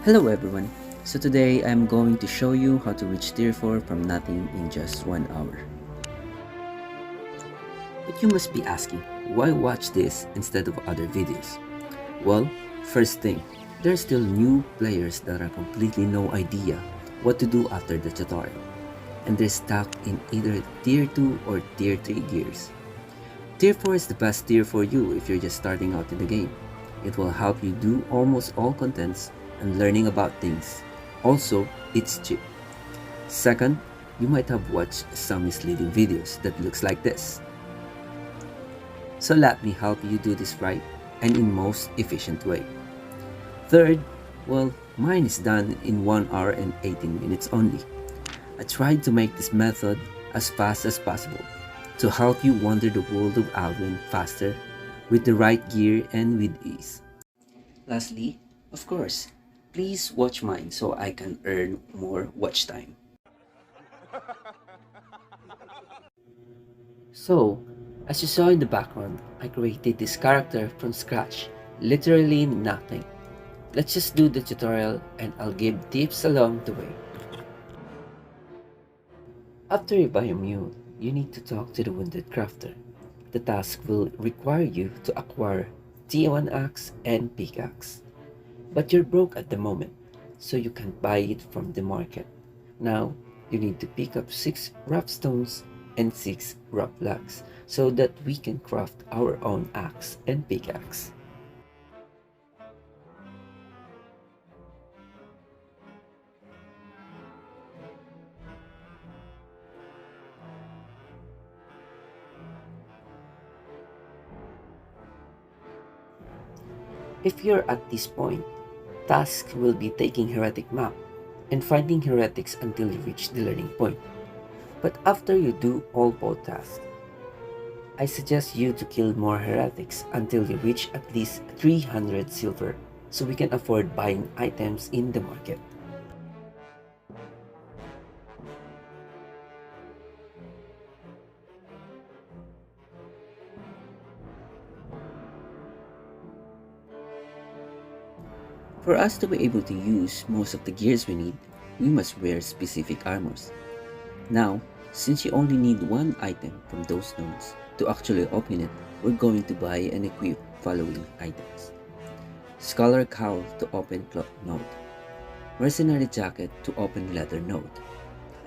Hello everyone. So today I'm going to show you how to reach tier 4 from nothing in just 1 hour. But you must be asking, why watch this instead of other videos? Well, first thing, there are still new players that are completely no idea what to do after the tutorial. And they're stuck in either tier 2 or tier 3 gears. Tier 4 is the best tier for you if you're just starting out in the game. It will help you do almost all contents and learning about things. Also, it's cheap. Second, you might have watched some misleading videos that looks like this. So let me help you do this right and in most efficient way. Third, well, mine is done in 1 hour and 18 minutes only. I tried to make this method as fast as possible to help you wander the world of Albion faster with the right gear and with ease. Lastly, of course, please watch mine so I can earn more watch time. So, as you saw in the background, I created this character from scratch, literally nothing. Let's just do the tutorial and I'll give tips along the way. After you buy a mule, you need to talk to the wounded crafter. The task will require you to acquire T1 axe and pickaxe. But you're broke at the moment, so you can't buy it from the market. Now, you need to pick up 6 rough stones and 6 rough logs so that we can craft our own axe and pickaxe. If you're at this point, task will be taking heretic map and finding heretics until you reach the learning point. But after you do all both tasks, I suggest you to kill more heretics until you reach at least 300 silver so we can afford buying items in the market. For us to be able to use most of the gears we need, we must wear specific armors. Now, since you only need one item from those nodes to actually open it, we're going to buy and equip following items. Scholar Cowl to open cloth node, Mercenary Jacket to open leather node,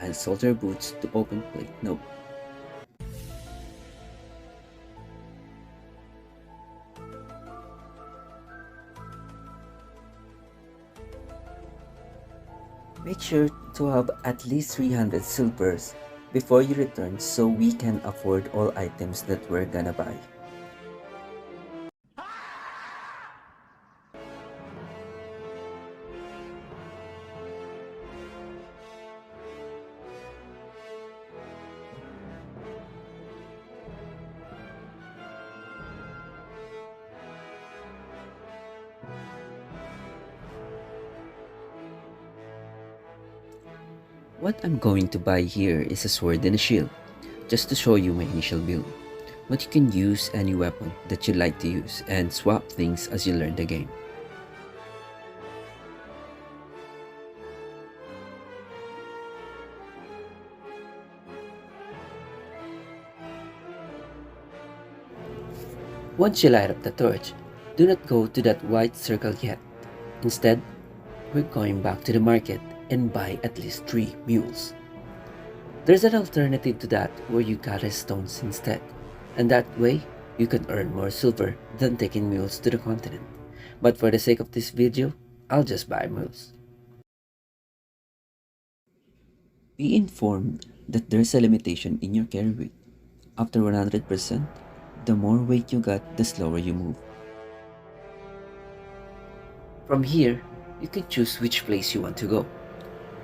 and Soldier Boots to open plate node. Make sure to have at least 300 silvers before you return so we can afford all items that we're gonna buy. What I'm going to buy here is a sword and a shield, just to show you my initial build. But you can use any weapon that you like to use and swap things as you learn the game. Once you light up the torch, do not go to that white circle yet. Instead, we're going back to the market and buy at least 3 mules. There's an alternative to that where you gather stones instead, and that way you can earn more silver than taking mules to the continent. But for the sake of this video, I'll just buy mules. Be informed that there's a limitation in your carry weight. After 100%, the more weight you got, the slower you move. From here, you can choose which place you want to go.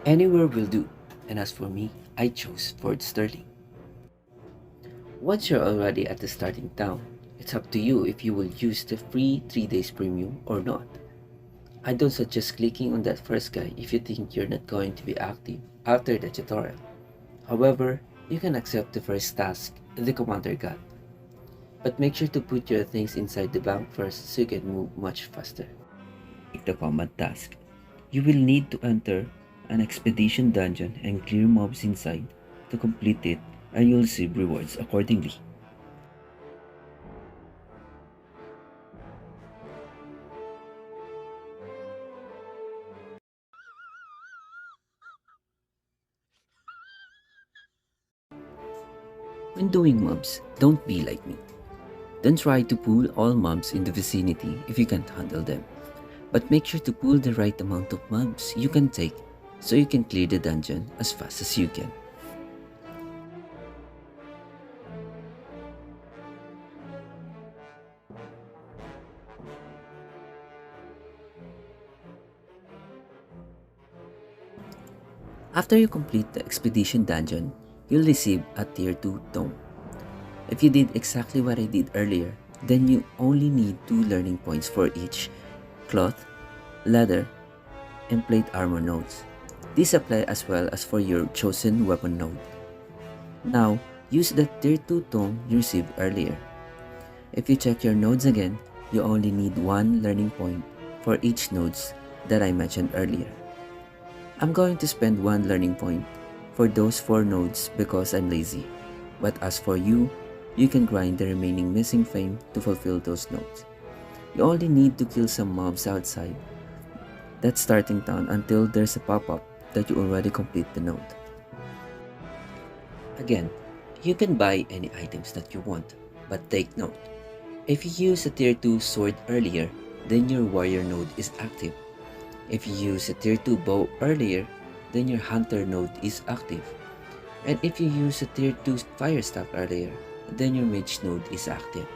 Anywhere will do, and as for me, I chose Fort Sterling. Once you're already at the starting town, it's up to you if you will use the free 3 days premium or not. I don't suggest clicking on that first guy if you think you're not going to be active after the tutorial. However, you can accept the first task the commander got. But make sure to put your things inside the bank first so you can move much faster. Take the combat task. You will need to enter an expedition dungeon and clear mobs inside to complete it, and you'll receive rewards accordingly. When doing mobs, don't be like me. Don't try to pull all mobs in the vicinity if you can't handle them. But make sure to pull the right amount of mobs you can take so you can clear the dungeon as fast as you can. After you complete the expedition dungeon, you'll receive a tier 2 tome. If you did exactly what I did earlier, then you only need 2 learning points for each cloth, leather, and plate armor nodes. These apply as well as for your chosen weapon node. Now, use the tier 2 tome you received earlier. If you check your nodes again, you only need 1 learning point for each nodes that I mentioned earlier. I'm going to spend 1 learning point for those 4 nodes because I'm lazy. But as for you, you can grind the remaining missing fame to fulfill those nodes. You only need to kill some mobs outside that starting town until there's a pop-up that you already complete the node. Again, you can buy any items that you want, but take note. If you use a tier 2 sword earlier, then your warrior node is active. If you use a tier 2 bow earlier, then your hunter node is active. And if you use a tier 2 fire staff earlier, then your mage node is active.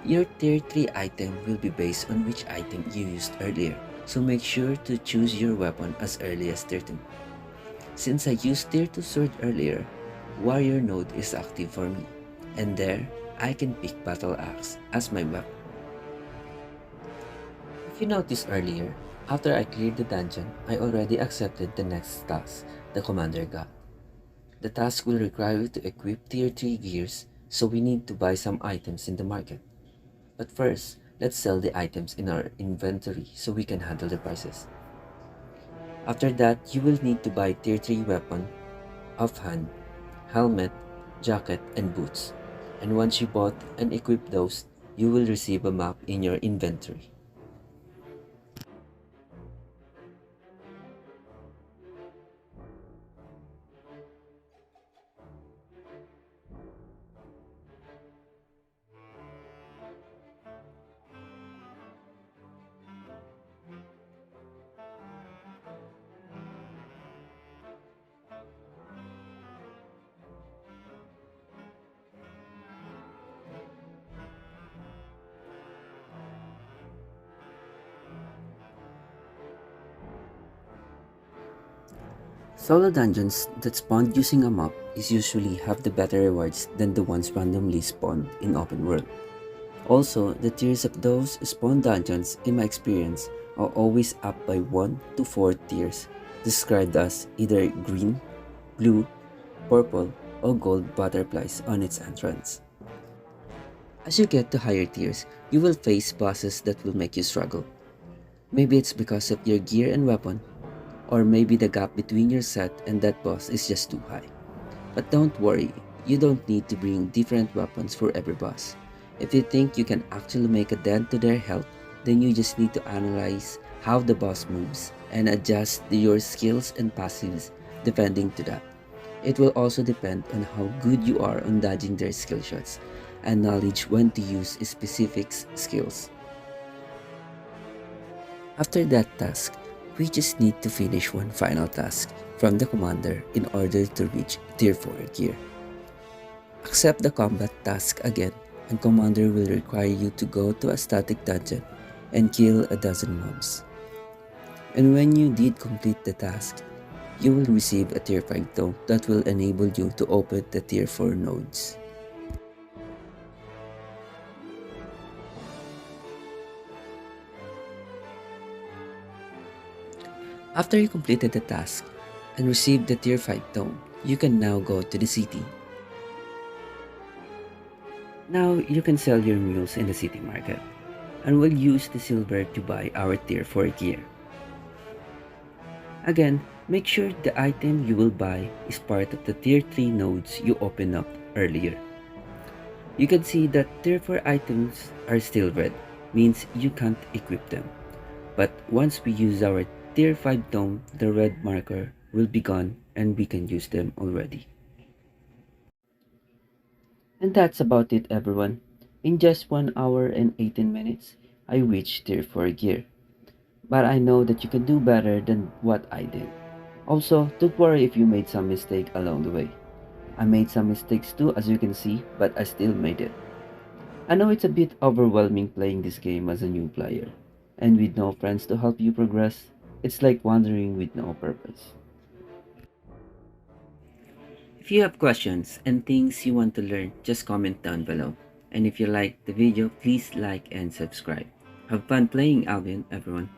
Your tier 3 item will be based on which item you used earlier, so make sure to choose your weapon as early as tier 2. Since I used tier 2 sword earlier, warrior node is active for me, and there I can pick battle axe as my weapon. If you noticed earlier, after I cleared the dungeon, I already accepted the next task the commander got. The task will require you to equip tier 3 gears, so we need to buy some items in the market. But first, let's sell the items in our inventory so we can handle the prices. After that, you will need to buy tier 3 weapon, offhand, helmet, jacket, and boots. And once you bought and equipped those, you will receive a map in your inventory. Solo dungeons that spawned using a map is usually have the better rewards than the ones randomly spawned in open world. Also, the tiers of those spawn dungeons, in my experience, are always up by 1 to 4 tiers, described as either green, blue, purple, or gold butterflies on its entrance. As you get to higher tiers, you will face bosses that will make you struggle. Maybe it's because of your gear and weapon, or maybe the gap between your set and that boss is just too high. But don't worry, you don't need to bring different weapons for every boss. If you think you can actually make a dent to their health, then you just need to analyze how the boss moves and adjust your skills and passives depending to that. It will also depend on how good you are on dodging their skill shots and knowledge when to use specific skills. After that task, we just need to finish one final task from the commander in order to reach tier 4 gear. Accept the combat task again, and commander will require you to go to a static dungeon and kill a dozen mobs. And when you did complete the task, you will receive a tier 5 tome that will enable you to open the tier 4 nodes. After you completed the task and received the tier 5 tome, you can now go to the city. Now you can sell your mules in the city market, and we'll use the silver to buy our tier 4 gear. Again, make sure the item you will buy is part of the tier 3 nodes you opened up earlier. You can see that tier 4 items are still red, means you can't equip them. But once we use our tier 5 tome, the red marker will be gone and we can use them already. And that's about it everyone. In just 1 hour and 18 minutes, I reached tier 4 gear. But I know that you can do better than what I did. Also, don't worry if you made some mistake along the way. I made some mistakes too as you can see, but I still made it. I know it's a bit overwhelming playing this game as a new player. And with no friends to help you progress, it's like wandering with no purpose. If you have questions and things you want to learn, just comment down below. And if you like the video, please like and subscribe. Have fun playing Albion, everyone.